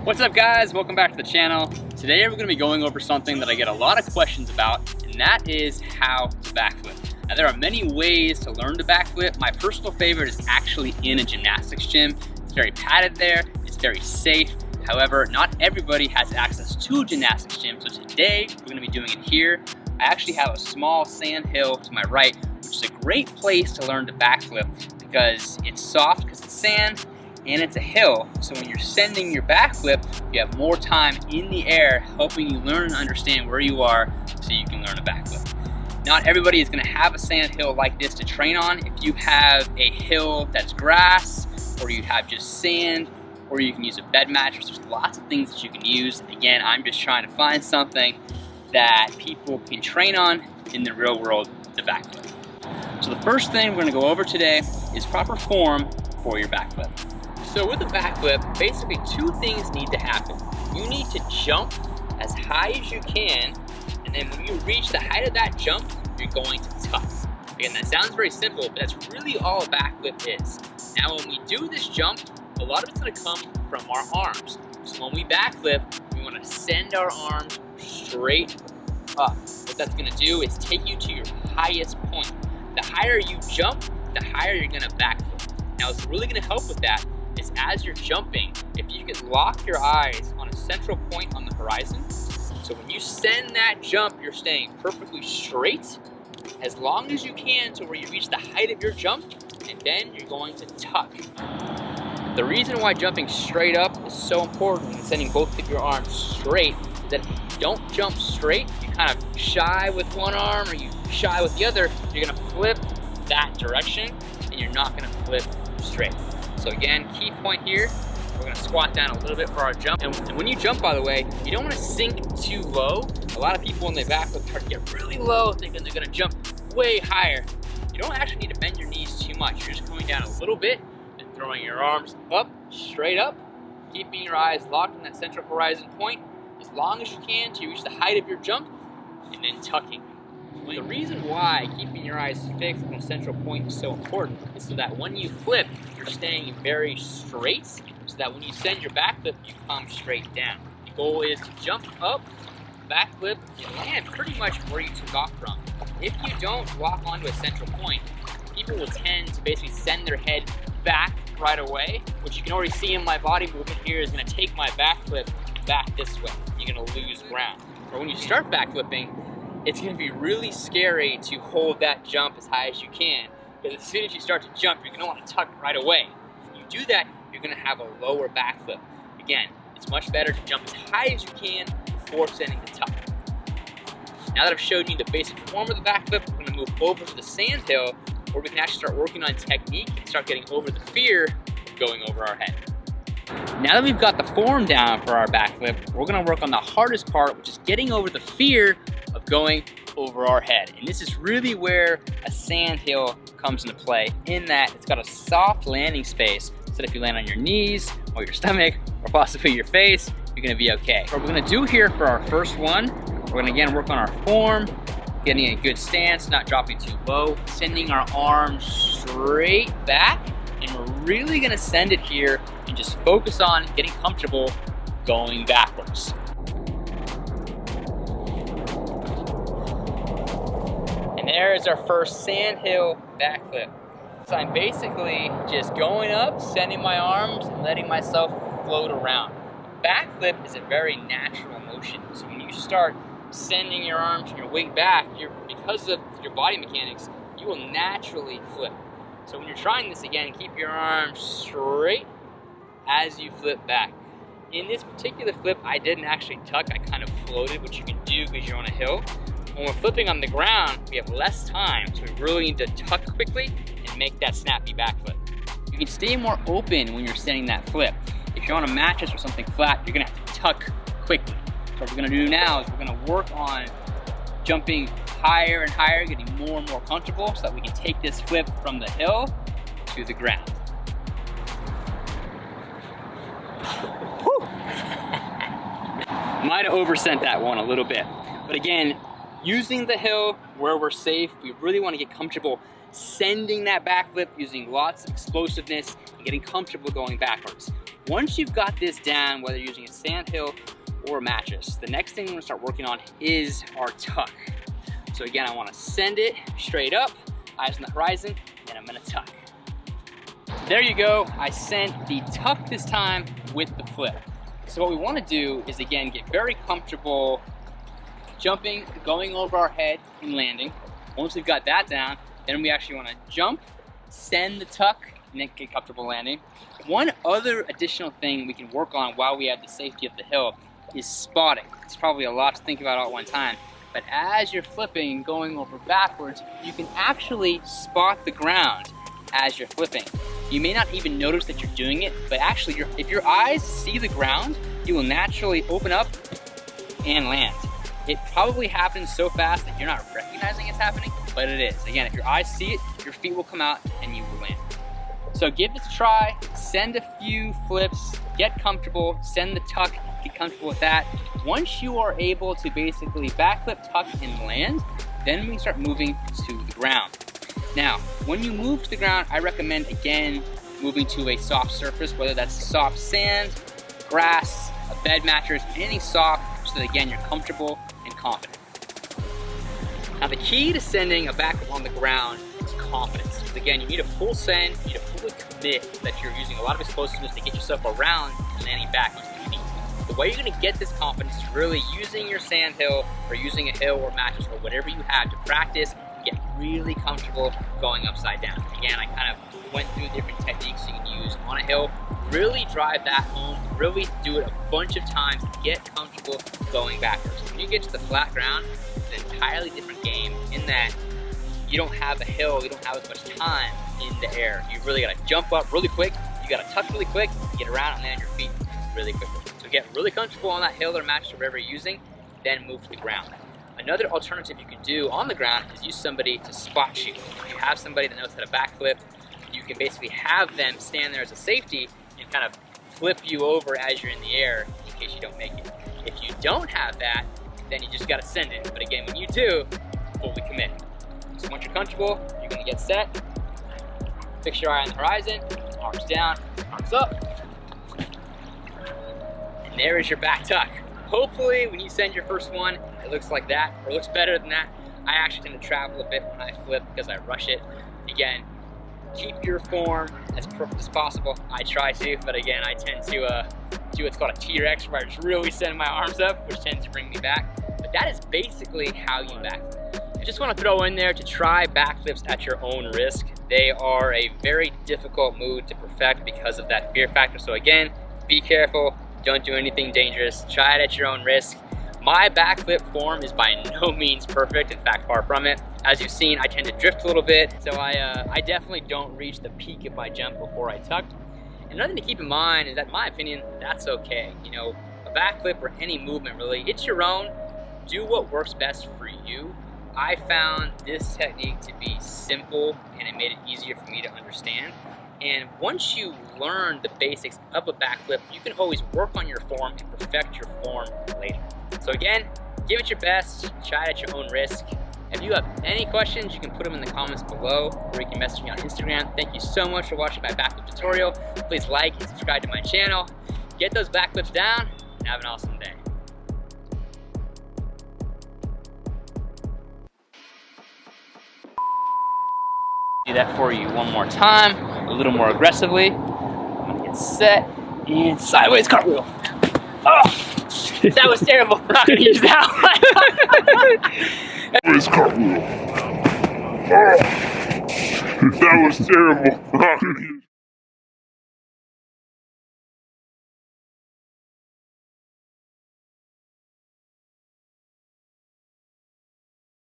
What's up guys, welcome back to the channel. Today we're going to be going over something that I get a lot of questions about, and that is how to backflip. Now there are many ways to learn to backflip. My personal favorite is actually in a gymnastics gym. It's very padded there, it's very safe. However, not everybody has access to a gymnastics gym, so today we're going to be doing it here. I actually have a small sand hill to my right, which is a great place to learn to backflip because it's soft because it's sand, and it's a hill, so when you're sending your backflip, you have more time in the air, helping you learn and understand where you are so you can learn a backflip. Not everybody is gonna have a sand hill like this to train on. If you have a hill that's grass, or you have just sand, or you can use a bed mattress, there's lots of things that you can use. Again, I'm just trying to find something that people can train on in the real world to backflip. So the first thing we're gonna go over today is proper form for your backflip. So with a backflip, basically two things need to happen. You need to jump as high as you can, and then when you reach the height of that jump, you're going to tuck. Again, that sounds very simple, but that's really all a backflip is. Now when we do this jump, a lot of it's gonna come from our arms. So when we backflip, we wanna send our arms straight up. What that's gonna do is take you to your highest point. The higher you jump, the higher you're gonna backflip. Now what's really gonna help with that is as you're jumping, if you can lock your eyes on a central point on the horizon, so when you send that jump, you're staying perfectly straight as long as you can to where you reach the height of your jump, and then you're going to tuck. The reason why jumping straight up is so important and sending both of your arms straight is that if you don't jump straight, you kind of shy with one arm or you shy with the other, you're gonna flip that direction and you're not gonna flip straight. So again, key point here, we're gonna squat down a little bit for our jump. And when you jump, by the way, you don't wanna sink too low. A lot of people when they backflip try to get really low thinking they're gonna jump way higher. You don't actually need to bend your knees too much. You're just going down a little bit and throwing your arms up, straight up, keeping your eyes locked on that central horizon point as long as you can till you reach the height of your jump, and then tucking. The reason why keeping your eyes fixed on a central point is so important is so that when you flip, you're staying very straight, so that when you send your backflip, you come straight down. The goal is to jump up, backflip, and land pretty much where you took off from. If you don't lock onto a central point, people will tend to basically send their head back right away, which you can already see in my body movement here is gonna take my backflip back this way. You're gonna lose ground. Or when you start backflipping, it's gonna be really scary to hold that jump as high as you can, because as soon as you start to jump, you're gonna wanna tuck right away. If you do that, you're gonna have a lower backflip. Again, it's much better to jump as high as you can before sending the tuck. Now that I've showed you the basic form of the backflip, we're gonna move over to the sand hill, where we can actually start working on technique and start getting over the fear of going over our head. Now that we've got the form down for our backflip, we're gonna work on the hardest part, which is getting over the fear of going over our head. And this is really where a sand hill comes into play, in that it's got a soft landing space, so that if you land on your knees or your stomach or possibly your face, you're gonna be okay. What we're gonna do here for our first one, we're gonna again work on our form, getting a good stance, not dropping too low, sending our arms straight back, and we're really gonna send it here and just focus on getting comfortable going backwards. And there is our first sand hill backflip. So I'm basically just going up, sending my arms, and letting myself float around. Backflip is a very natural motion. So when you start sending your arms and your weight back, because of your body mechanics, you will naturally flip. So when you're trying this again, keep your arms straight as you flip back. In this particular flip, I didn't actually tuck, I kind of floated, which you can do because you're on a hill. When we're flipping on the ground, we have less time, so we really need to tuck quickly and make that snappy backflip. You can stay more open when you're sending that flip. If you're on a mattress or something flat, you're gonna have to tuck quickly. So what we're gonna do now is we're gonna work on jumping higher and higher, getting more and more comfortable so that we can take this flip from the hill to the ground. Might have oversent that one a little bit. But again, using the hill where we're safe, we really want to get comfortable sending that backflip using lots of explosiveness and getting comfortable going backwards. Once you've got this down, whether you're using a sandhill or a mattress, the next thing we're gonna start working on is our tuck. So again, I wanna send it straight up, eyes on the horizon, and I'm gonna tuck. There you go, I sent the tuck this time with the flip. So what we wanna do is, again, get very comfortable jumping, going over our head and landing. Once we've got that down, then we actually wanna jump, send the tuck, and then get comfortable landing. One other additional thing we can work on while we have the safety of the hill is spotting. It's probably a lot to think about all at one time, but as you're flipping and going over backwards, you can actually spot the ground as you're flipping. You may not even notice that you're doing it, but actually if your eyes see the ground, you will naturally open up and land. It probably happens so fast that you're not recognizing it's happening, but it is. Again, if your eyes see it, your feet will come out and you will land. So give this a try, send a few flips, get comfortable, send the tuck, get comfortable with that. Once you are able to basically backflip, tuck, and land, then we start moving to the ground. Now, when you move to the ground, I recommend, again, moving to a soft surface, whether that's soft sand, grass, a bed mattress, anything soft, so that again, you're comfortable and confident. Now, the key to sending a backflip on the ground is confidence. Because again, you need a full send, you need to fully commit that you're using a lot of explosiveness to get yourself around and landing back onto your feet. The way you're gonna get this confidence is really using your sand hill or using a hill or mattress or whatever you have to practice, get really comfortable going upside down. Again, I kind of went through different techniques you can use on a hill. Really drive that home, really do it a bunch of times to get comfortable going backwards. When you get to the flat ground, it's an entirely different game in that you don't have a hill, you don't have as much time in the air. You really gotta jump up really quick, you gotta tuck really quick, get around and land your feet really quickly. So get really comfortable on that hill or mattress or whatever you're using, then move to the ground. Another alternative you can do on the ground is use somebody to spot you. If you have somebody that knows how to backflip, you can basically have them stand there as a safety and kind of flip you over as you're in the air in case you don't make it. If you don't have that, then you just gotta send it. But again, when you do, fully commit. So once you're comfortable, you're gonna get set. Fix your eye on the horizon, arms down, arms up. And there is your back tuck. Hopefully, when you send your first one, it looks like that, or looks better than that. I actually tend to travel a bit when I flip because I rush it. Again, keep your form as perfect as possible. I try to, but again, I tend to do what's called a T-Rex, where I just really send my arms up, which tends to bring me back. But that is basically how you backflip. I just want to throw in there to try backflips at your own risk. They are a very difficult move to perfect because of that fear factor. So again, be careful. Don't do anything dangerous. Try it at your own risk. My backflip form is by no means perfect. In fact, far from it. As you've seen, I tend to drift a little bit. So I definitely don't reach the peak of my jump before I tuck. And another thing to keep in mind is that, in my opinion, that's okay. You know, a backflip or any movement really, it's your own. Do what works best for you. I found this technique to be simple and it made it easier for me to understand. And once you learn the basics of a backflip, you can always work on your form and perfect your form later. So again, give it your best, try it at your own risk. If you have any questions, you can put them in the comments below, or you can message me on Instagram. Thank you so much for watching my backflip tutorial. Please like and subscribe to my channel. Get those backflips down, and have an awesome day. Do that for you one more time, a little more aggressively. I'm gonna get set and sideways cartwheel. Oh, that was terrible. We're not gonna use that one. Sideways cartwheel. Oh, that was terrible.